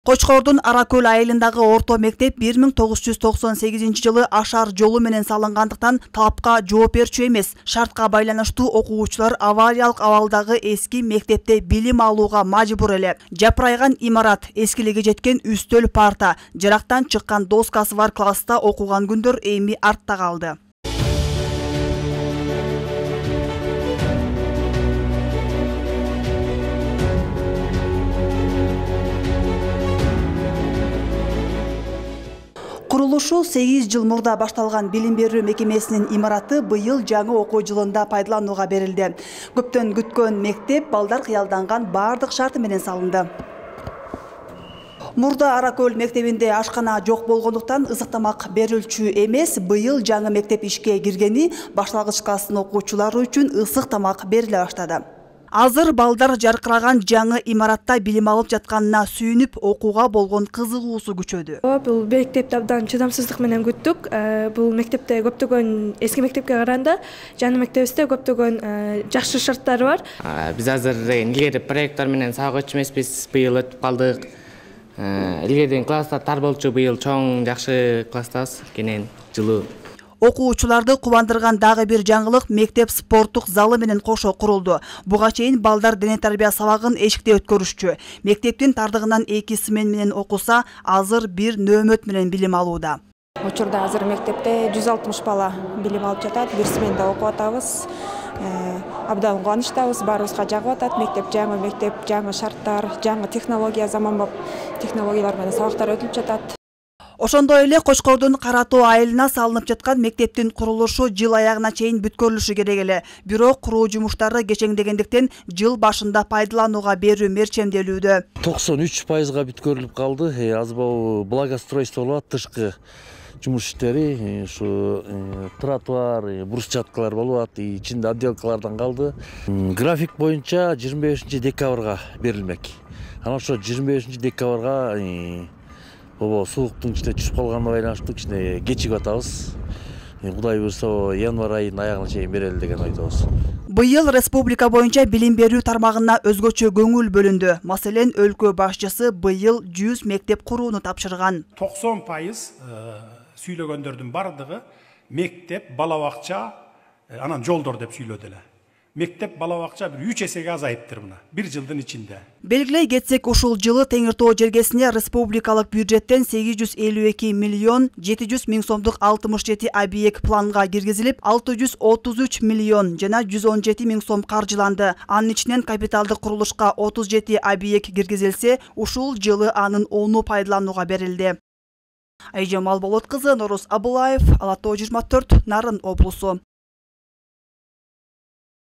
Кочкордун Аракөл айылындагы орто мектеп 1998 жылы ашар жолу менен салынгандыктан талапка жооп берчү эмес. Шартка байланыштуу окуучулар авариялык абалдагы эски мектепте билим алууга мажбур эле. Жапырайган имарат, эскилиги жеткен үстөл парта, жарактан чыккан доскасы бар класста окуган күндөр эми артта калды. Курулушу 8 жыл мурда башталган билим берүү мекемесинин имараты быйыл жаңы окуу жылында пайдаланууга берилди. Көптөн күткөн мектеп балдар кыялданган бардык шарты менен салынды. Мурда Аракөл мектебинде ашкана жок болгондуктан ысык тамак берилчү эмес, быйыл жаңы мектеп ишке киргени башталгыч класстын окуучулары үчүн ысык тамак бериле баштады. Азыр балдар жаркыраган жаңы имаратта билим алып жатканына сүйүнүп, окууга болгон кызыгуусу күчөдү. Бул мектепти абдан чыдамсыздык менен күттүк. Бул мектепте көптөгөн эски мектепке караганда жаңы мектебибизде көптөгөн жакшы шарттары бар. Биз азыр илгери проекттор менен сабак өтүп эмеспиз, быйыл өтүп калдык. Илгериден класста тар болчу, быйыл чоң жакшы класстабыз, кенен жылуу. Окуучуларды кубандырган дагы бир жаңылык мектеп спорттук залы менен кошо курулду. Буга чейин балдар дене тарбия сабагын эшикте өткөрүшчү. Мектептин тардыгынан 2 смен менен окуса, азыр бир нөөмөт менен билим алууда. Учурда азыр мектепте 160 бала билим алып жатат, бир сменде окуп атабыз. Абдан кубанычтабыз, баарыбызга жагып атат. Жаңы мектеп, жаңы шарттар, жаңы технология, заманбап технологиялар менен сабактар өтүлүп жатат. Ошондой эле Кочкордун Каратоо айылына салынып жаткан мектептин курулушу жыл аягына чейин бүткөрүлүшү керек эле. Бирок куруу жумуштары кечеңдегендиктен жыл башында пайдаланууга берүү мерчемделүүдө. 93%га бүткөрүлүп калды. Азбабы благоустройство болот, тышкы жумуш иштери, ушу тротуар, брусчаткалар болот, ичинде отделкалардан калды. График боюнча 25 декабрга берилмек. Анан ошо 25 декабрга сууктун ичинде түшүп калганына байланыштуу кичине кечигип атабыз. Кудай буйрса январь айынын аягына чейин берели деген ойдобуз. Быйыл республика боюнча билим берүү тармагына өзгөчө көңүл бөлүндү. Маселен, өлкө башчысы быйыл 100 мектеп курууну тапшырган. 90% сүйлөгөндөрдүн бардыгы мектеп, бала бакча, анан жолдор деп сүйлөдү эле. Мектеп, бала бакча бир 3 эсеге азайыптыр мына, бир жылдын ичинде. Белгилей кетсек, ушул жылы Теңир Тоо жергесине республикалык бюджеттен 852 миллион 700 миң сомдук 67 объект планга киргизилип, 633 миллион жана 117 миң сом каржыланды. Анын ичинен капиталдык курулушка 37 объект киргизилсе, ушул жылы анын 10-у пайдаланууга берилди. Айжамал Болот кызы, Нороз Абылаев, Ала Тоо 24, Нарын облусу.